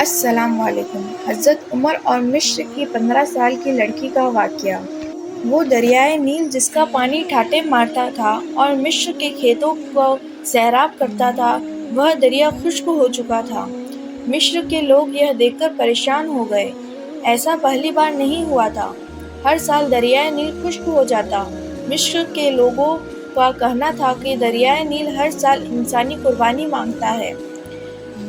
السلام علیکم۔ حضرت عمر اور مصر کی 15 سال کی لڑکی کا واقعہ۔ وہ دریائے نیل جس کا پانی ٹھاٹے مارتا تھا اور مصر کے کھیتوں کو سیراب کرتا تھا، وہ دریا خشک ہو چکا تھا۔ مصر کے لوگ یہ دیکھ کر پریشان ہو گئے۔ ایسا پہلی بار نہیں ہوا تھا۔ ہر سال دریائے نیل خشک ہو جاتا۔ مصر کے لوگوں کا کہنا تھا کہ دریائے نیل ہر سال انسانی قربانی مانگتا ہے۔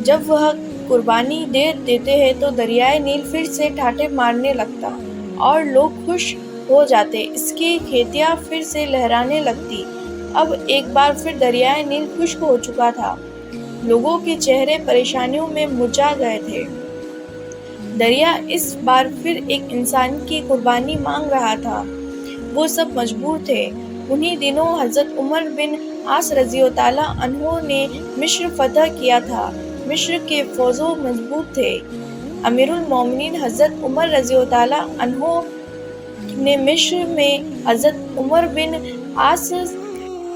جب وہ قربانی دے دیتے ہیں تو دریائے نیل پھر سے ٹھاٹے مارنے لگتا اور لوگ خوش ہو جاتے۔ اس کی کھیتیاں پھر سے لہرانے لگتی۔ اب ایک بار پھر دریائے نیل خشک ہو چکا تھا۔ لوگوں کے چہرے پریشانیوں میں مرجھا گئے تھے۔ دریا اس بار پھر ایک انسان کی قربانی مانگ رہا تھا۔ وہ سب مجبور تھے۔ انہی دنوں حضرت عمر بن عاص رضی اللہ عنہ نے مصر فتح کیا تھا۔ مصر کے فوجوں مضبوط تھے۔ امیر المومنین حضرت عمر رضی اللہ عنہ نے مصر میں حضرت عمر بن عاص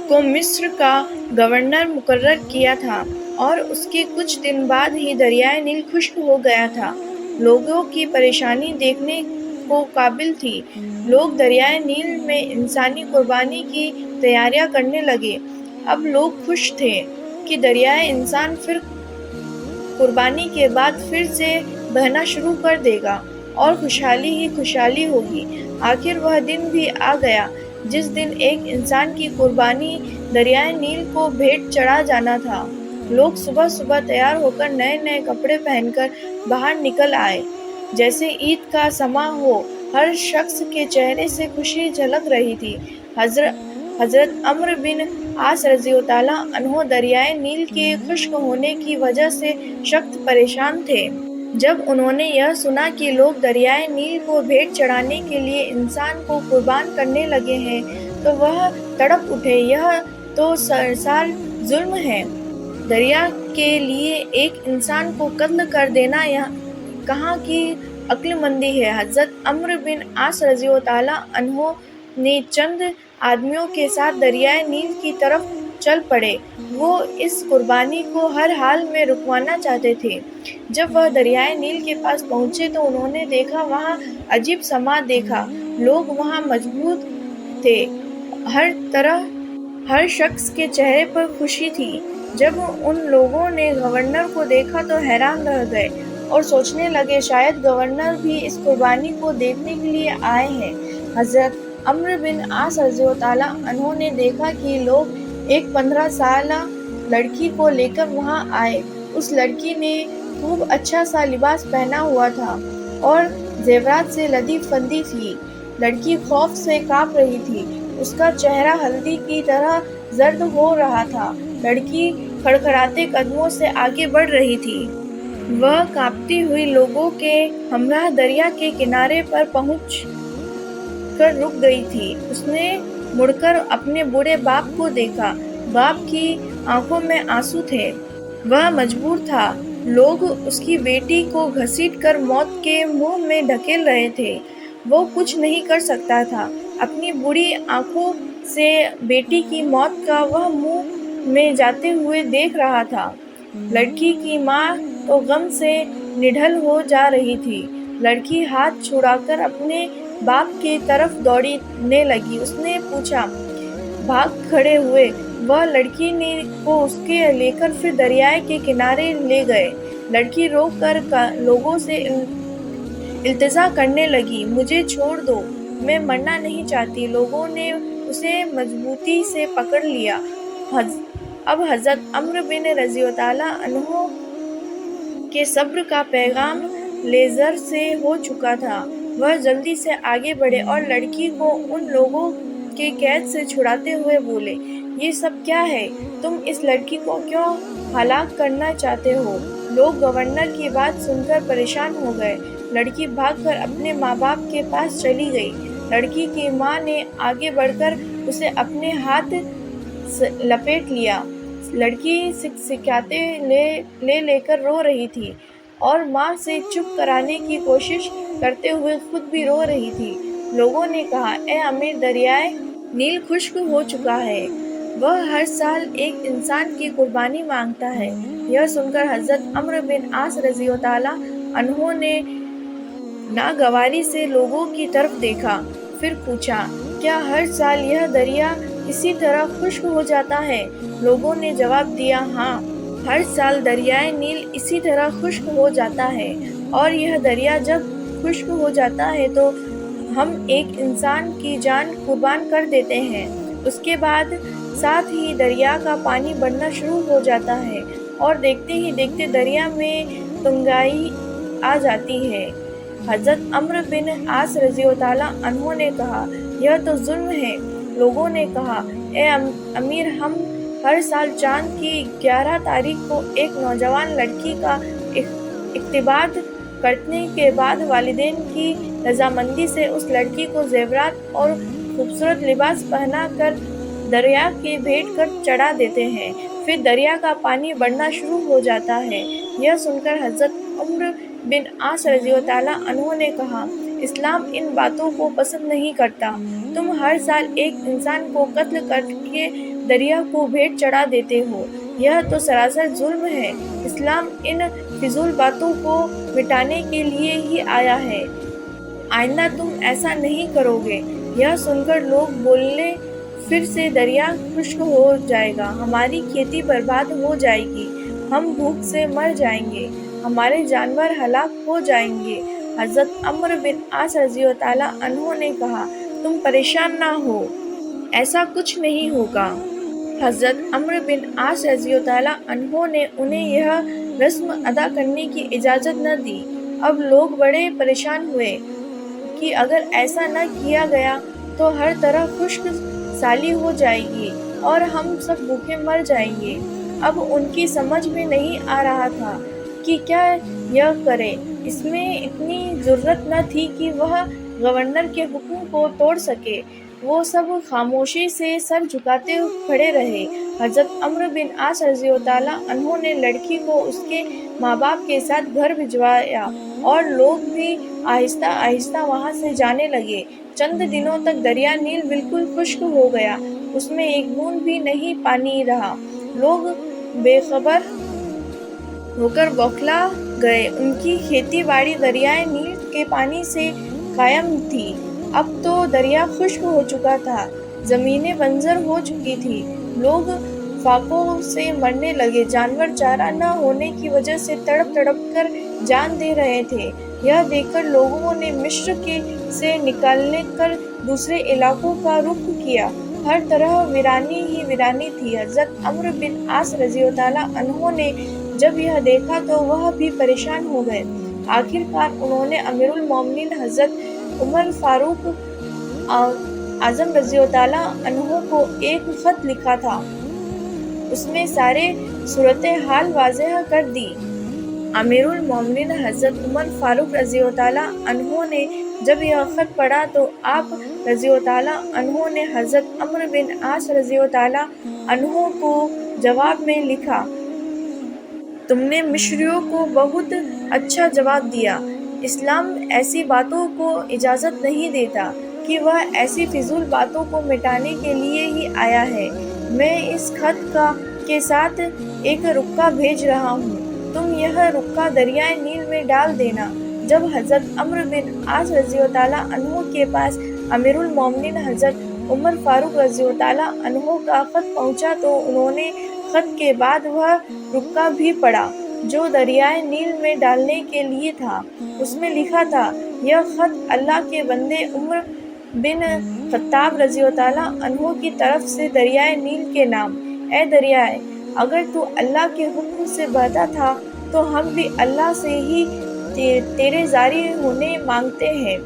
کو مصر کا گورنر مقرر کیا تھا اور اس کے کچھ دن بعد ہی دریائے نیل خشک ہو گیا تھا۔ لوگوں کی پریشانی دیکھنے کو قابل تھی۔ لوگ دریائے نیل میں انسانی قربانی کی تیاریاں کرنے لگے۔ اب لوگ خوش تھے کہ دریائے انسان پھر قربانی کے بعد پھر سے بہنا شروع کر دے گا اور خوشحالی ہی خوشحالی ہوگی۔ آخر وہ دن بھی آ گیا جس دن ایک انسان کی قربانی دریائے نیل کو بھیٹ چڑھا جانا تھا۔ لوگ صبح صبح تیار ہو کر نئے نئے کپڑے پہن کر باہر نکل آئے جیسے عید کا سماں ہو۔ ہر شخص کے چہرے سے خوشی جھلک رہی تھی۔ حضرت عمرو بن عاص رضی اللہ عنہ دریائے نیل کے خشک ہونے کی وجہ سے سخت پریشان تھے۔ جب انہوں نے یہ سنا کہ لوگ دریائے نیل کو بھیٹ چڑھانے کے لیے انسان کو قربان کرنے لگے ہیں تو وہ تڑپ اٹھے۔ یہ تو سراسر ظلم ہے۔ دریا کے لیے ایک انسان کو قتل کر دینا کہاں کی عقل مندی ہے۔ حضرت عمرو بن عاص رضی اللہ عنہ نے چند آدمیوں کے ساتھ دریائے نیل کی طرف چل پڑے۔ وہ اس قربانی کو ہر حال میں رکوانا چاہتے تھے۔ جب وہ دریائے نیل کے پاس پہنچے تو انہوں نے دیکھا وہاں عجیب سماں دیکھا۔ لوگ وہاں موجود تھے۔ ہر شخص کے چہرے پر خوشی تھی۔ جب ان لوگوں نے گورنر کو دیکھا تو حیران رہ گئے اور سوچنے لگے شاید گورنر بھی اس قربانی کو دیکھنے کے لیے آئے ہیں۔ حضرت عمرو بن عاص رضی اللہ عنہ نے دیکھا کہ لوگ ایک 15 سالہ لڑکی کو لے کر وہاں آئے۔ اس لڑکی نے خوب اچھا سا لباس پہنا ہوا تھا اور زیورات سے لدی پھندی تھی۔ لڑکی خوف سے کانپ رہی تھی۔ اس کا چہرہ ہلدی کی طرح زرد ہو رہا تھا۔ لڑکی کھڑکھڑاتے قدموں سے آگے بڑھ رہی تھی۔ وہ کانپتی ہوئی لوگوں کے ہمراہ دریا کے کنارے پر پہنچ کر رک گئی تھی۔ اس نے مڑ کر اپنے بوڑھے باپ کو دیکھا۔ باپ کی آنکھوں میں آنسو تھے۔ وہ مجبور تھا۔ لوگ اس کی بیٹی کو گھسیٹ کر موت کے منہ میں دھکیل رہے تھے۔ وہ کچھ نہیں کر سکتا تھا۔ اپنی بوڑھی آنکھوں سے بیٹی کی موت کا وہ منہ میں جاتے ہوئے دیکھ رہا تھا۔ لڑکی کی ماں تو غم سے نڈھال ہو جا رہی تھی۔ لڑکی ہاتھ چھڑا کر اپنے باپ کی طرف دوڑنے لگی۔ اس نے پوچھا، بھاگ کھڑے ہوئے۔ وہ لڑکی کو اس کے لے کر پھر دریائے کے کنارے لے گئے۔ لڑکی رو کر لوگوں سے التجا کرنے لگی، مجھے چھوڑ دو، میں مرنا نہیں چاہتی۔ لوگوں نے اسے مضبوطی سے پکڑ لیا۔ اب حضرت عمرو بن رضی اللہ عنہ کے صبر کا پیغام لیزر سے ہو چکا تھا۔ وہ جلدی سے آگے بڑھے اور لڑکی کو ان لوگوں کے قید سے چھڑاتے ہوئے بولے، یہ سب کیا ہے؟ تم اس لڑکی کو کیوں ہلاک کرنا چاہتے ہو؟ لوگ گورنر کی بات سن کر پریشان ہو گئے۔ لڑکی بھاگ کر اپنے ماں باپ کے پاس چلی گئی۔ لڑکی کی ماں نے آگے بڑھ کر اسے اپنے ہاتھ لپیٹ لیا۔ لڑکی سکسکاتے لے کر رو رہی تھی اور ماں سے چپ کرانے کی کوشش کرتے ہوئے خود بھی رو رہی تھی۔ لوگوں نے کہا، اے امیر، دریائے نیل خشک ہو چکا ہے۔ وہ ہر سال ایک انسان کی قربانی مانگتا ہے۔ یہ سن کر حضرت عمرو بن عاص رضی اللہ تعالیٰ عنہ نے ناگواری سے لوگوں کی طرف دیکھا، پھر پوچھا، کیا ہر سال یہ دریا اسی طرح خشک ہو جاتا ہے؟ لوگوں نے جواب دیا، ہاں، ہر سال دریائے نیل اسی طرح خشک ہو جاتا ہے، اور یہ دریا جب خشک ہو جاتا ہے تو ہم ایک انسان کی جان قربان کر دیتے ہیں۔ اس کے بعد ساتھ ہی دریا کا پانی بڑھنا شروع ہو جاتا ہے، اور دیکھتے ہی دیکھتے دریا میں تنگائی آ جاتی ہے۔ حضرت عمرو بن عاص رضی اللہ تعالیٰ عنہ نے کہا، یہ تو ظلم ہے۔ لوگوں نے کہا، اے امیر، ہم ہر سال چاند کی 11 تاریخ کو ایک نوجوان لڑکی کا اختبار کرنے کے بعد والدین کی رضامندی سے اس لڑکی کو زیورات اور خوبصورت لباس پہنا کر دریا کے بھیٹ کر چڑھا دیتے ہیں، پھر دریا کا پانی بڑھنا شروع ہو جاتا ہے۔ یہ سن کر حضرت عمرو بن عاص رضی اللہ تعالیٰ عنہ نے کہا، اسلام ان باتوں کو پسند نہیں کرتا۔ تم ہر سال ایک انسان کو قتل کر کے دریا کو بھیٹ چڑھا دیتے ہو، یہ تو سراسر ظلم ہے۔ اسلام ان فضول باتوں کو مٹانے کے لیے ہی آیا ہے۔ آئندہ تم ایسا نہیں کرو گے۔ یہ سن کر لوگ بولے، پھر سے دریا خشک ہو جائے گا، ہماری کھیتی برباد ہو جائے گی، ہم بھوک سے مر جائیں گے، ہمارے جانور ہلاک ہو جائیں گے۔ حضرت عمرو بن عاص رضی اللہ تعالیٰ عنہ نے کہا، تم پریشان نہ ہو، ایسا کچھ نہیں ہوگا۔ حضرت عمرو بن عاص رضی اللہ تعالیٰ عنہ نے انہیں یہ رسم ادا کرنے کی اجازت نہ دی۔ اب لوگ بڑے پریشان ہوئے کہ اگر ایسا نہ کیا گیا تو ہر طرح خشک سالی ہو جائے گی اور ہم سب بھوکے مر جائیں گے۔ اب ان کی سمجھ میں نہیں آ رہا تھا کہ کیا یہ کرے۔ اس میں اتنی ضرورت نہ تھی کہ وہ گورنر کے حکم کو توڑ سکے۔ وہ سب خاموشی سے سر جھکاتے کھڑے رہے۔ حضرت عمرو بن عاص رضی اللہ تعالیٰ عنہ نے لڑکی کو اس کے ماں باپ کے ساتھ گھر بھجوایا، اور لوگ بھی آہستہ آہستہ وہاں سے جانے لگے۔ چند دنوں تک دریا نیل بالکل خشک ہو گیا، اس میں ایک بوند بھی نہیں پانی رہا۔ لوگ بے خبر ہو کر بوکھلا گئے۔ ان کی کھیتی باڑی دریائے نیل کے پانی سے قائم تھی۔ اب تو دریا خشک ہو چکا تھا، زمینیں بنجر ہو چکی تھی، لوگ فاقوں سے مرنے لگے، جانور چارہ نہ ہونے کی وجہ سے تڑپ تڑپ کر جان دے رہے تھے۔ یہ دیکھ کر لوگوں نے مصر سے نکل کر دوسرے علاقوں کا رخ کیا۔ ہر طرح ویرانی ہی ویرانی تھی۔ حضرت عمرو بن عاص رضی اللہ تعالیٰ عنہ نے جب یہ دیکھا تو وہ بھی پریشان ہو گئے۔ آخر کار انہوں نے امیر المومنین حضرت عمر فاروق اعظم رضی اللہ تعالیٰ عنہ کو ایک خط لکھا تھا۔ اس میں سارے صورتحال واضح کر دی۔ امیر المومنین حضرت عمر فاروق رضی اللہ تعالیٰ عنہ نے جب یہ خط پڑھا تو آپ رضی اللہ تعالیٰ عنہ نے حضرت عمرو بن عاص رضی اللہ تعالیٰ عنہ کو جواب میں لکھا، تم نے مصریوں کو بہت اچھا جواب دیا۔ اسلام ایسی باتوں کو اجازت نہیں دیتا کہ وہ ایسی فضول باتوں کو مٹانے کے لیے ہی آیا ہے۔ میں اس خط کے ساتھ ایک رکا بھیج رہا ہوں، تم یہ رکا دریائے نیل میں ڈال دینا۔ جب حضرت عمرو بن عاص رضی اللہ تعالیٰ عنہ کے پاس امیر المومنین حضرت عمر فاروق رضی اللہ تعالیٰ عنہ کا خط پہنچا تو انہوں نے خط کے بعد وہ رکا بھی پڑھا جو دریائے نیل میں ڈالنے کے لیے تھا۔ اس میں لکھا تھا، یہ خط اللہ کے بندے عمر بن خطاب رضی اللہ تعالیٰ عنہ کی طرف سے دریائے نیل کے نام۔ اے دریائے، اگر تو اللہ کے حکم سے بہتا تھا تو ہم بھی اللہ سے ہی تیرے جاری ہونے مانگتے ہیں۔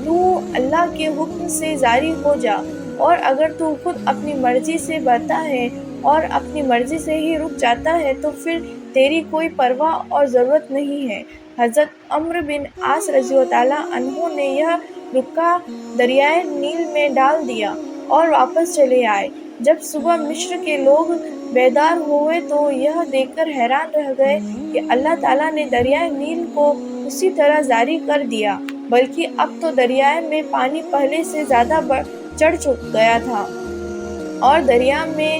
تو اللہ کے حکم سے جاری ہو جا، اور اگر تو خود اپنی مرضی سے بہتا ہے اور اپنی مرضی سے ہی رک جاتا ہے تو پھر تیری کوئی پرواہ اور ضرورت نہیں ہے۔ حضرت عمرو بن عاص رضی اللہ تعالیٰ عنہ نے یہ رکا دریائے نیل میں ڈال دیا اور واپس چلے آئے۔ جب صبح مصر کے لوگ بیدار ہوئے تو یہ دیکھ کر حیران رہ گئے کہ اللہ تعالیٰ نے دریائے نیل کو اسی طرح جاری کر دیا، بلکہ اب تو دریائے میں پانی پہلے سے زیادہ چڑھ گیا تھا، اور دریا میں